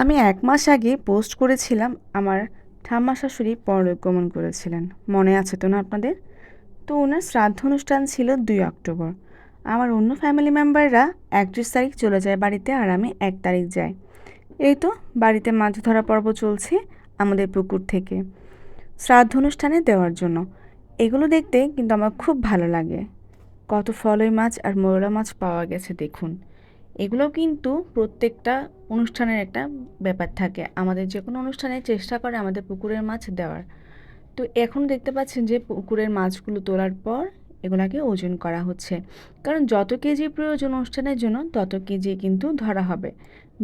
আমি ১ মাস আগে পোস্ট করেছিলাম আমার ঠাম্মা শাশুড়ি পরলোক গমন করেছিলেন। মনে আছে তো না আপনাদের? তো ওনার শ্রাদ্ধ অনুষ্ঠান ছিল ২ অক্টোবর। আমার অন্য ফ্যামিলি মেম্বাররা ৩১ তারিখ চলে যায় বাড়িতে আর আমি ১ তারিখ যাই। এই তো বাড়িতে মাছ ধরা পর্ব চলছে আমাদের পুকুর থেকে শ্রাদ্ধ অনুষ্ঠানে দেওয়ার জন্য। এগুলো দেখতে কিন্তু আমার খুব ভালো লাগে। কত ফলই মাছ আর মোরলা মাছ পাওয়া গেছে দেখুন। এগুলোও কিন্তু প্রত্যেকটা অনুষ্ঠানের একটা ব্যাপার থাকে। আমাদের যেকোনো অনুষ্ঠানে চেষ্টা করে আমাদের পুকুরের মাছ দেওয়ার। তো এখন দেখতে পাচ্ছেন যে পুকুরের মাছগুলো তোলার পর এগুলাকে ওজন করা হচ্ছে। কারণ যত কেজি প্রয়োজন অনুষ্ঠানের জন্য তত কেজি কিন্তু ধরা হবে।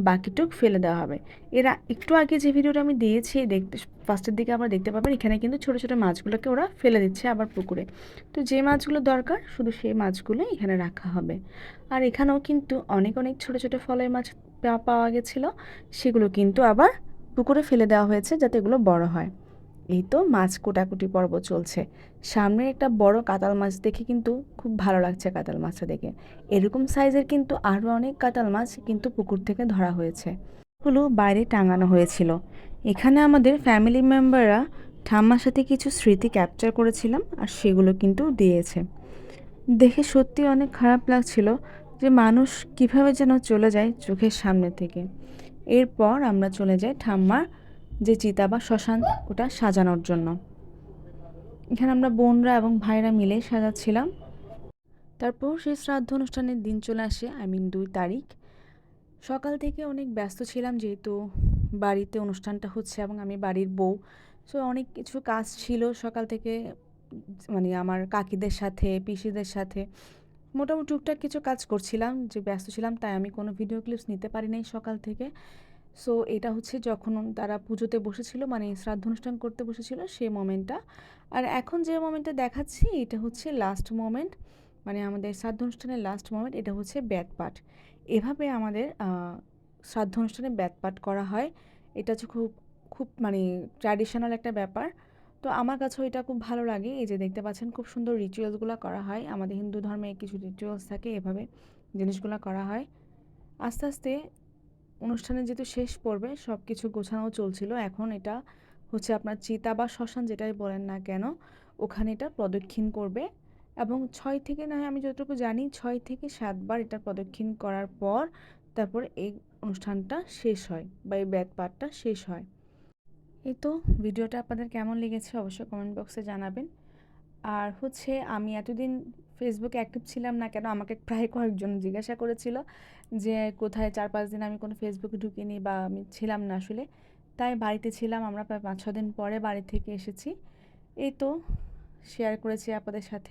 বাকিটুক ফেলে দেওয়া হবে। এরা একটু আগে যে ভিডিওটা আমি দিয়েছি দেখতে ফার্স্টের দিকে আবার দেখতে পাবেন এখানে কিন্তু ছোটো ছোটো মাছগুলোকে ওরা ফেলে দিচ্ছে আবার পুকুরে। তো যে মাছগুলো দরকার শুধু সেই মাছগুলো এখানে রাখা হবে। আর এখানেও কিন্তু অনেক অনেক ছোটো ছোটো ফলের মাছ পাওয়া গেছিলো, সেগুলো কিন্তু আবার পুকুরে ফেলে দেওয়া হয়েছে যাতে এগুলো বড় হয়। এই তো মাছ কোটাকুটি পর্ব চলছে। সামনে একটা বড় কাতাল মাছ দেখে কিন্তু খুব ভালো লাগছে কাতাল মাছটা দেখে। এরকম সাইজের কিন্তু আরও অনেক কাতাল মাছ কিন্তু পুকুর থেকে ধরা হয়েছে। এগুলো বাইরে টাঙানো হয়েছিল। এখানে আমাদের ফ্যামিলি মেম্বাররা ঠাম্মার সাথে কিছু স্মৃতি ক্যাপচার করেছিলাম আর সেগুলো কিন্তু দিয়েছে। দেখে সত্যি অনেক খারাপ লাগছিল যে মানুষ কিভাবে যেন চলে যায় চোখের সামনে থেকে। এরপর আমরা চলে যাই ঠাম্মার যে চিতা বা শ্মশান ওটা সাজানোর জন্য। এখানে আমরা বোনরা এবং ভাইরা মিলে সাজাচ্ছিলাম। তারপর সেই শ্রাদ্ধ অনুষ্ঠানের দিন চলে আসে, ২ তারিখ। সকাল থেকে অনেক ব্যস্ত ছিলাম যেহেতু বাড়িতে অনুষ্ঠানটা হচ্ছে এবং আমি বাড়ির বউ। সো অনেক কিছু কাজ ছিল সকাল থেকে, মানে আমার কাকিদের সাথে পিসিদের সাথে মোটামুটি টুকটাক কিছু কাজ করছিলাম, যে ব্যস্ত ছিলাম তাই আমি কোনো ভিডিও ক্লিপস নিতে পারি নাই সকাল থেকে। সো এটা হচ্ছে যখন তারা পুজোতে বসেছিল, মানে শ্রাদ্ধ অনুষ্ঠান করতে বসেছিল সেই মোমেন্টটা। আর এখন যে মোমেন্টটা দেখাচ্ছি এটা হচ্ছে লাস্ট মোমেন্ট, মানে আমাদের শ্রাদ্ধ অনুষ্ঠানের লাস্ট মোমেন্ট। এটা হচ্ছে বেদপাঠ। এভাবে আমাদের শ্রাদ্ধ অনুষ্ঠানে বেদপাঠ করা হয়। এটা হচ্ছে খুব খুব মানে ট্র্যাডিশনাল একটা ব্যাপার। তো আমার কাছেও এটা খুব ভালো লাগে। এই যে দেখতে পাচ্ছেন খুব সুন্দর রিচুয়ালসগুলো করা হয়। আমাদের হিন্দু ধর্মে কিছু রিচুয়ালস থাকে, এভাবে জিনিসগুলো করা হয়। আস্তে আস্তে অনুষ্ঠানে যেহেতু শেষ পর্বে সব কিছু গোছানো চলছিল, এখন এটা হচ্ছে আপনার চিতা বা শ্মশান যেটাই বলেন না কেন, ওখানে এটা প্রদক্ষিণ করবে। এবং ৬ থেকে, না হয় আমি যতটুকু জানি ৬ থেকে ৭ বার এটা প্রদক্ষিণ করার পর তারপর এই অনুষ্ঠানটা শেষ হয় বা এই বেদপাঠটা শেষ হয়। এই তো ভিডিওটা আপনাদের কেমন লেগেছে অবশ্যই কমেন্ট বক্সে জানাবেন। আর হচ্ছে আমি এতদিন ফেসবুকে অ্যাক্টিভ ছিলাম না কেন, আমাকে প্রায় কয়েকজন জিজ্ঞাসা করেছিল যে কোথায় ৪-৫ দিন আমি কোনো ফেসবুকে ঢুকিনি বা আমি ছিলাম না আসলে। তাই বাড়িতে ছিলাম, আমরা প্রায় ৫-৬ দিন পরে বাড়ি থেকে এসেছি। এই তো শেয়ার করেছি আপনাদের সাথে।